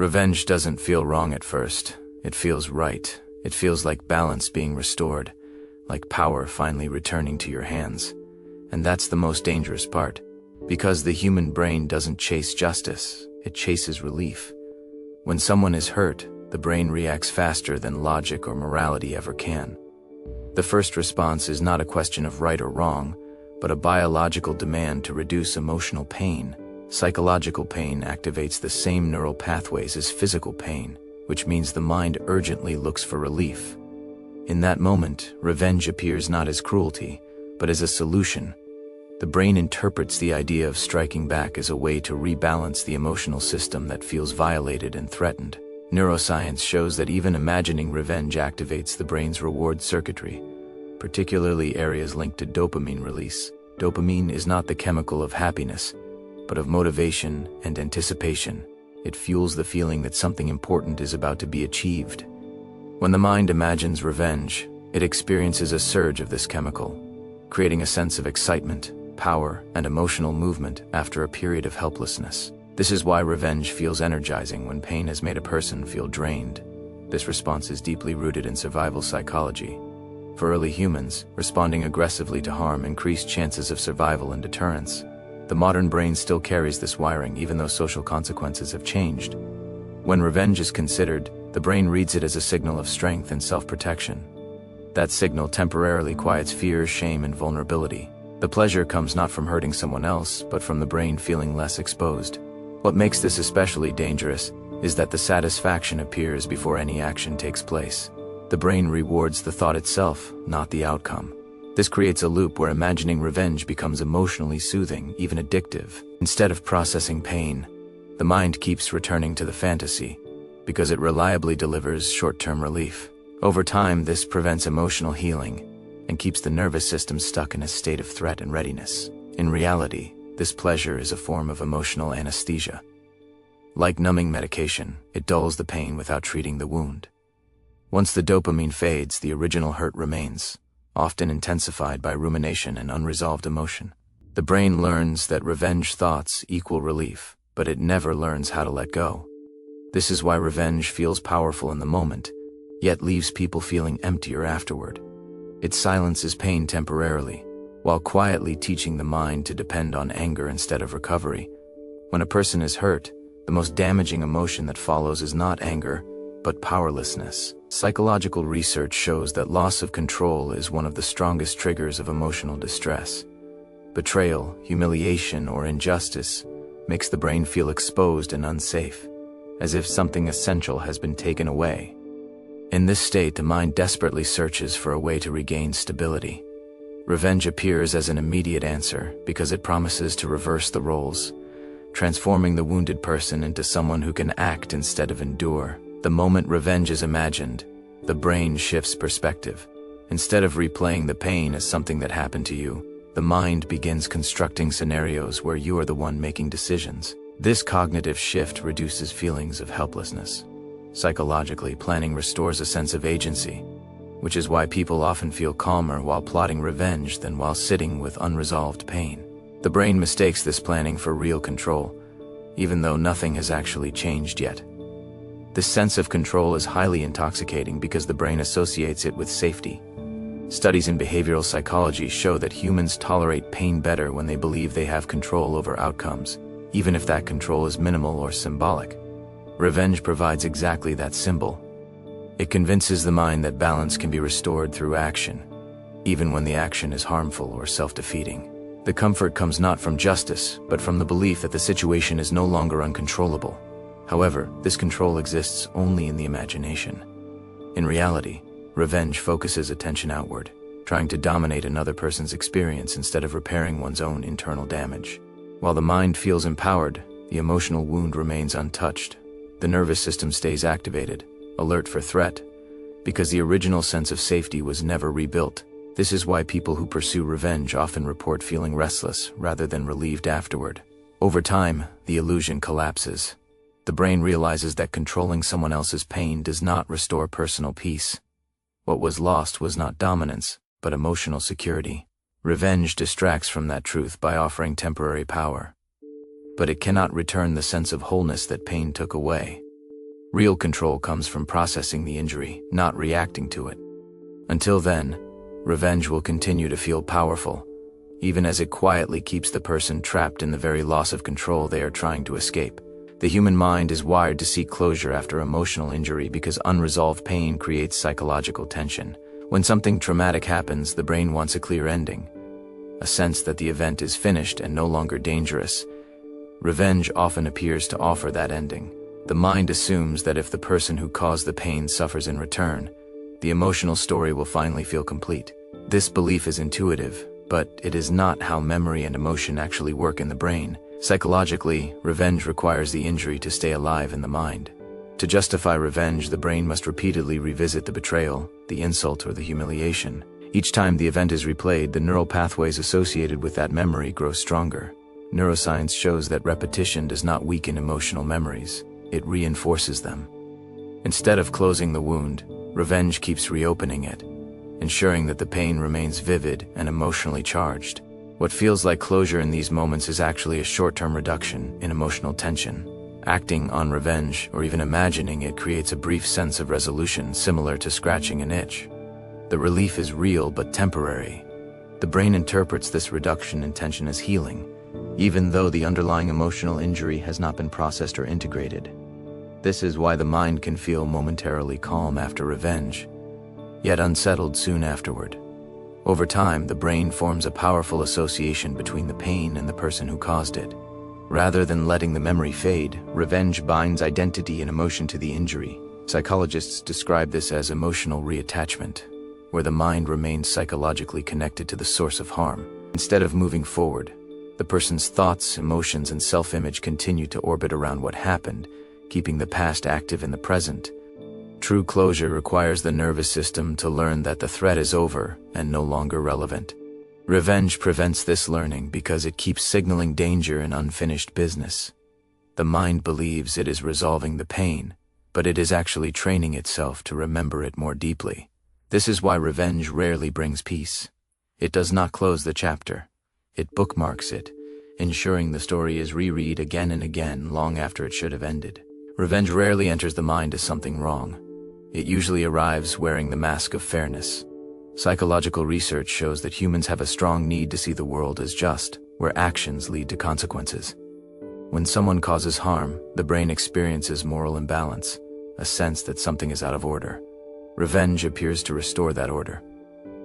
Revenge doesn't feel wrong at first. It feels right. It feels like balance being restored, like power finally returning to your hands. And that's the most dangerous part, because the human brain doesn't chase justice, it chases relief. When someone is hurt, the brain reacts faster than logic or morality ever can. The first response is not a question of right or wrong, but a biological demand to reduce emotional pain. Psychological pain activates the same neural pathways as physical pain, which means the mind urgently looks for relief. In that moment, revenge appears not as cruelty, but as a solution. The brain interprets the idea of striking back as a way to rebalance the emotional system that feels violated and threatened. Neuroscience shows that even imagining revenge activates the brain's reward circuitry, particularly areas linked to dopamine release. Dopamine is not the chemical of happiness, but of motivation and anticipation. It fuels the feeling that something important is about to be achieved. When the mind imagines revenge, it experiences a surge of this chemical, creating a sense of excitement, power, and emotional movement after a period of helplessness. This is why revenge feels energizing when pain has made a person feel drained. This response is deeply rooted in survival psychology. For early humans, responding aggressively to harm increased chances of survival and deterrence. The modern brain still carries this wiring even though social consequences have changed. When revenge is considered, the brain reads it as a signal of strength and self-protection. That signal temporarily quiets fear, shame, and vulnerability. The pleasure comes not from hurting someone else, but from the brain feeling less exposed. What makes this especially dangerous is that the satisfaction appears before any action takes place. The brain rewards the thought itself, not the outcome. This creates a loop where imagining revenge becomes emotionally soothing, even addictive. Instead of processing pain, the mind keeps returning to the fantasy, because it reliably delivers short-term relief. Over time, this prevents emotional healing and keeps the nervous system stuck in a state of threat and readiness. In reality, this pleasure is a form of emotional anesthesia. Like numbing medication, it dulls the pain without treating the wound. Once the dopamine fades, the original hurt remains, often intensified by rumination and unresolved emotion. The brain learns that revenge thoughts equal relief, but it never learns how to let go. This is why revenge feels powerful in the moment, yet leaves people feeling emptier afterward. It silences pain temporarily, while quietly teaching the mind to depend on anger instead of recovery. When a person is hurt, the most damaging emotion that follows is not anger, but powerlessness. Psychological research shows that loss of control is one of the strongest triggers of emotional distress. Betrayal, humiliation, or injustice makes the brain feel exposed and unsafe, as if something essential has been taken away. In this state, the mind desperately searches for a way to regain stability. Revenge appears as an immediate answer because it promises to reverse the roles, transforming the wounded person into someone who can act instead of endure. The moment revenge is imagined, the brain shifts perspective. Instead of replaying the pain as something that happened to you, the mind begins constructing scenarios where you are the one making decisions. This cognitive shift reduces feelings of helplessness. Psychologically, planning restores a sense of agency, which is why people often feel calmer while plotting revenge than while sitting with unresolved pain. The brain mistakes this planning for real control, even though nothing has actually changed yet. This sense of control is highly intoxicating because the brain associates it with safety. Studies in behavioral psychology show that humans tolerate pain better when they believe they have control over outcomes, even if that control is minimal or symbolic. Revenge provides exactly that symbol. It convinces the mind that balance can be restored through action, even when the action is harmful or self-defeating. The comfort comes not from justice, but from the belief that the situation is no longer uncontrollable. However, this control exists only in the imagination. In reality, revenge focuses attention outward, trying to dominate another person's experience instead of repairing one's own internal damage. While the mind feels empowered, the emotional wound remains untouched. The nervous system stays activated, alert for threat, because the original sense of safety was never rebuilt. This is why people who pursue revenge often report feeling restless rather than relieved afterward. Over time, the illusion collapses. The brain realizes that controlling someone else's pain does not restore personal peace. What was lost was not dominance, but emotional security. Revenge distracts from that truth by offering temporary power. But it cannot return the sense of wholeness that pain took away. Real control comes from processing the injury, not reacting to it. Until then, revenge will continue to feel powerful, even as it quietly keeps the person trapped in the very loss of control they are trying to escape. The human mind is wired to seek closure after emotional injury because unresolved pain creates psychological tension. When something traumatic happens, the brain wants a clear ending, a sense that the event is finished and no longer dangerous. Revenge often appears to offer that ending. The mind assumes that if the person who caused the pain suffers in return, the emotional story will finally feel complete. This belief is intuitive, but it is not how memory and emotion actually work in the brain. Psychologically, revenge requires the injury to stay alive in the mind. To justify revenge, the brain must repeatedly revisit the betrayal, the insult, or the humiliation. Each time the event is replayed, the neural pathways associated with that memory grow stronger. Neuroscience shows that repetition does not weaken emotional memories, it reinforces them. Instead of closing the wound, revenge keeps reopening it, ensuring that the pain remains vivid and emotionally charged. What feels like closure in these moments is actually a short-term reduction in emotional tension. Acting on revenge, or even imagining it, creates a brief sense of resolution similar to scratching an itch. The relief is real but temporary. The brain interprets this reduction in tension as healing, even though the underlying emotional injury has not been processed or integrated. This is why the mind can feel momentarily calm after revenge, yet unsettled soon afterward. Over time, the brain forms a powerful association between the pain and the person who caused it. Rather than letting the memory fade, revenge binds identity and emotion to the injury. Psychologists describe this as emotional reattachment, where the mind remains psychologically connected to the source of harm. Instead of moving forward, the person's thoughts, emotions, and self-image continue to orbit around what happened, keeping the past active in the present. True closure requires the nervous system to learn that the threat is over and no longer relevant. Revenge prevents this learning because it keeps signaling danger and unfinished business. The mind believes it is resolving the pain, but it is actually training itself to remember it more deeply. This is why revenge rarely brings peace. It does not close the chapter. It bookmarks it, ensuring the story is reread again and again long after it should have ended. Revenge rarely enters the mind as something wrong. It usually arrives wearing the mask of fairness. Psychological research shows that humans have a strong need to see the world as just, where actions lead to consequences. When someone causes harm, the brain experiences moral imbalance, a sense that something is out of order. Revenge appears to restore that order.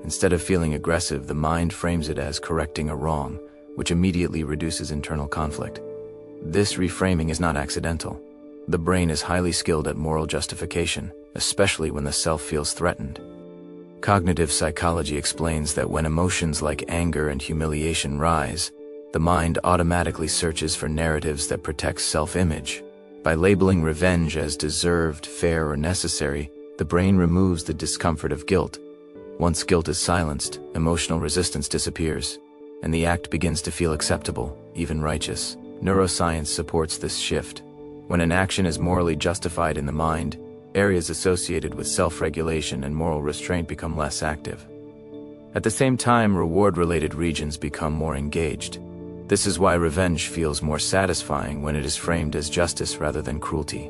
Instead of feeling aggressive, the mind frames it as correcting a wrong, which immediately reduces internal conflict. This reframing is not accidental. The brain is highly skilled at moral justification, especially when the self feels threatened. Cognitive psychology explains that when emotions like anger and humiliation rise, the mind automatically searches for narratives that protect self-image. By labeling revenge as deserved, fair, or necessary, the brain removes the discomfort of guilt. Once guilt is silenced, emotional resistance disappears, and the act begins to feel acceptable, even righteous. Neuroscience supports this shift. When an action is morally justified in the mind, areas associated with self-regulation and moral restraint become less active. At the same time, reward-related regions become more engaged. This is why revenge feels more satisfying when it is framed as justice rather than cruelty.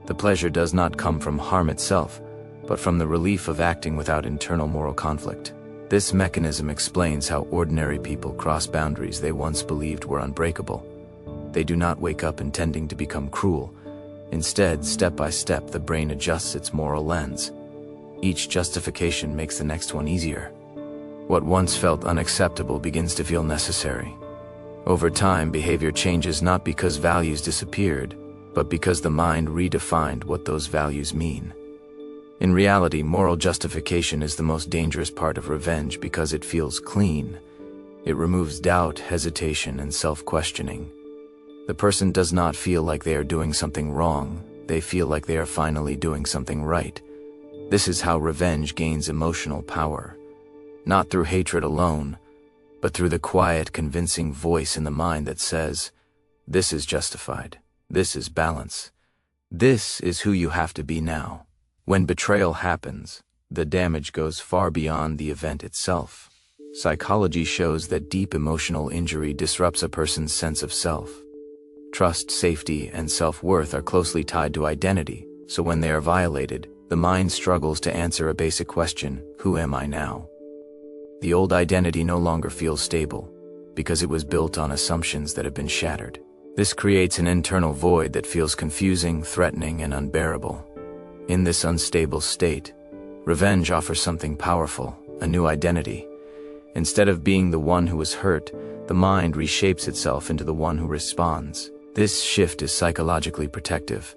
The pleasure does not come from harm itself, but from the relief of acting without internal moral conflict. This mechanism explains how ordinary people cross boundaries they once believed were unbreakable. They do not wake up intending to become cruel. Instead, step by step, the brain adjusts its moral lens. Each justification makes the next one easier. What once felt unacceptable begins to feel necessary. Over time, behavior changes not because values disappeared, but because the mind redefined what those values mean. In reality, moral justification is the most dangerous part of revenge because it feels clean. It removes doubt, hesitation, and self-questioning. The person does not feel like they are doing something wrong, they feel like they are finally doing something right. This is how revenge gains emotional power. Not through hatred alone, but through the quiet, convincing voice in the mind that says, "This is justified. This is balance. This is who you have to be now." When betrayal happens, the damage goes far beyond the event itself. Psychology shows that deep emotional injury disrupts a person's sense of self. Trust, safety, and self-worth are closely tied to identity, So when they are violated, the mind struggles to answer a basic question: who am I now? The old identity no longer feels stable, because it was built on assumptions that have been shattered. This creates an internal void that feels confusing, threatening, and unbearable. In this unstable state, revenge offers something powerful, a new identity. Instead of being the one who was hurt, the mind reshapes itself into the one who responds. This shift is psychologically protective.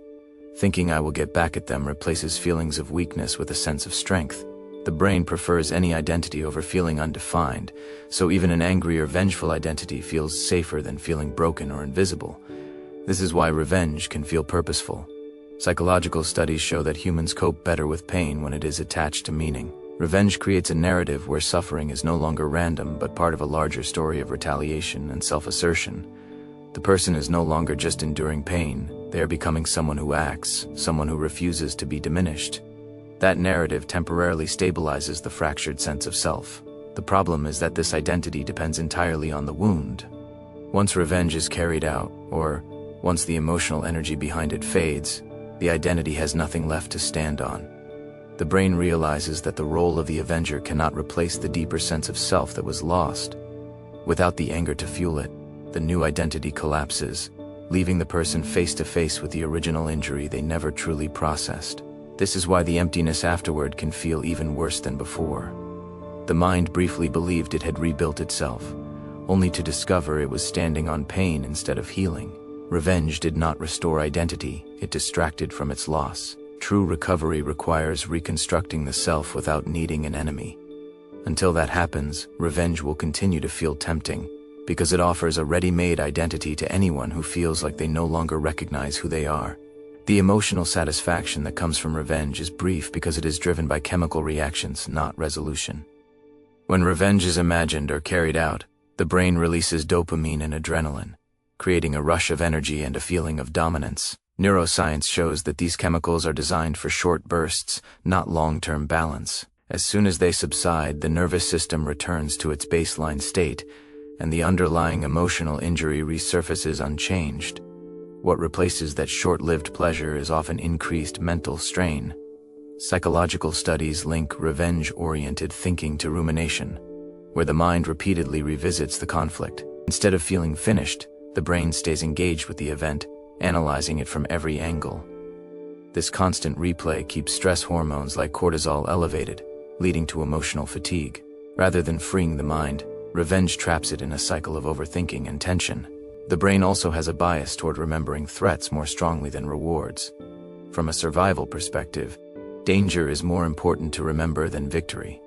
Thinking I will get back at them replaces feelings of weakness with a sense of strength. The brain prefers any identity over feeling undefined, so even an angry or vengeful identity feels safer than feeling broken or invisible. This is why revenge can feel purposeful. Psychological studies show that humans cope better with pain when it is attached to meaning. Revenge creates a narrative where suffering is no longer random but part of a larger story of retaliation and self-assertion. The person is no longer just enduring pain, they are becoming someone who acts, someone who refuses to be diminished. That narrative temporarily stabilizes the fractured sense of self. The problem is that this identity depends entirely on the wound. Once revenge is carried out, or once the emotional energy behind it fades, the identity has nothing left to stand on. The brain realizes that the role of the avenger cannot replace the deeper sense of self that was lost. Without the anger to fuel it, the new identity collapses, leaving the person face to face with the original injury they never truly processed. This is why the emptiness afterward can feel even worse than before. The mind briefly believed it had rebuilt itself, only to discover it was standing on pain instead of healing. Revenge did not restore identity, it distracted from its loss. True recovery requires reconstructing the self without needing an enemy. Until that happens, revenge will continue to feel tempting, because it offers a ready-made identity to anyone who feels like they no longer recognize who they are. The emotional satisfaction that comes from revenge is brief because it is driven by chemical reactions, not resolution. When revenge is imagined or carried out, the brain releases dopamine and adrenaline, creating a rush of energy and a feeling of dominance. Neuroscience shows that these chemicals are designed for short bursts, not long-term balance. As soon as they subside, the nervous system returns to its baseline state, and the underlying emotional injury resurfaces unchanged. What replaces that short-lived pleasure is often increased mental strain. Psychological studies link revenge-oriented thinking to rumination, where the mind repeatedly revisits the conflict. Instead of feeling finished, the brain stays engaged with the event, analyzing it from every angle. This constant replay keeps stress hormones like cortisol elevated, leading to emotional fatigue. Rather than freeing the mind, revenge traps it in a cycle of overthinking and tension. The brain also has a bias toward remembering threats more strongly than rewards. From a survival perspective, danger is more important to remember than victory.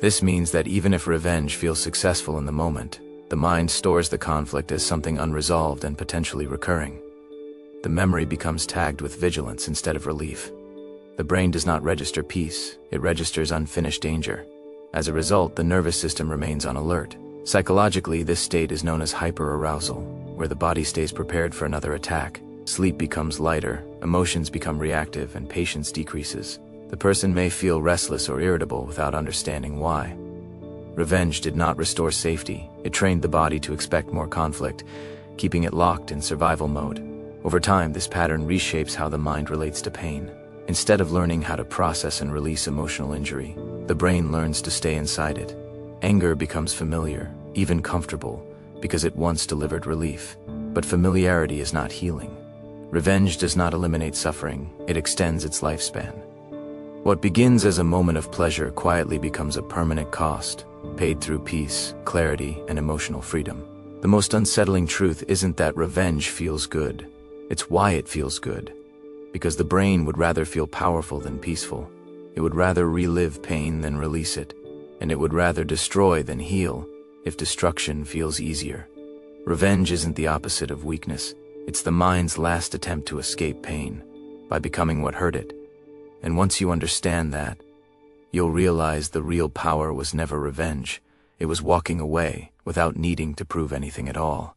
This means that even if revenge feels successful in the moment, the mind stores the conflict as something unresolved and potentially recurring. The memory becomes tagged with vigilance instead of relief. The brain does not register peace, it registers unfinished danger. As a result, the nervous system remains on alert. Psychologically, this state is known as hyperarousal, where the body stays prepared for another attack. Sleep becomes lighter, emotions become reactive, and patience decreases. The person may feel restless or irritable without understanding why. Revenge did not restore safety, it trained the body to expect more conflict, keeping it locked in survival mode. Over time, this pattern reshapes how the mind relates to pain. Instead of learning how to process and release emotional injury, the brain learns to stay inside it. Anger becomes familiar, even comfortable, because it once delivered relief. But familiarity is not healing. Revenge does not eliminate suffering, it extends its lifespan. What begins as a moment of pleasure quietly becomes a permanent cost, paid through peace, clarity, and emotional freedom. The most unsettling truth isn't that revenge feels good, it's why it feels good. Because the brain would rather feel powerful than peaceful. It would rather relive pain than release it, and it would rather destroy than heal if destruction feels easier. Revenge isn't the opposite of weakness, it's the mind's last attempt to escape pain by becoming what hurt it. And once you understand that, you'll realize the real power was never revenge, it was walking away without needing to prove anything at all.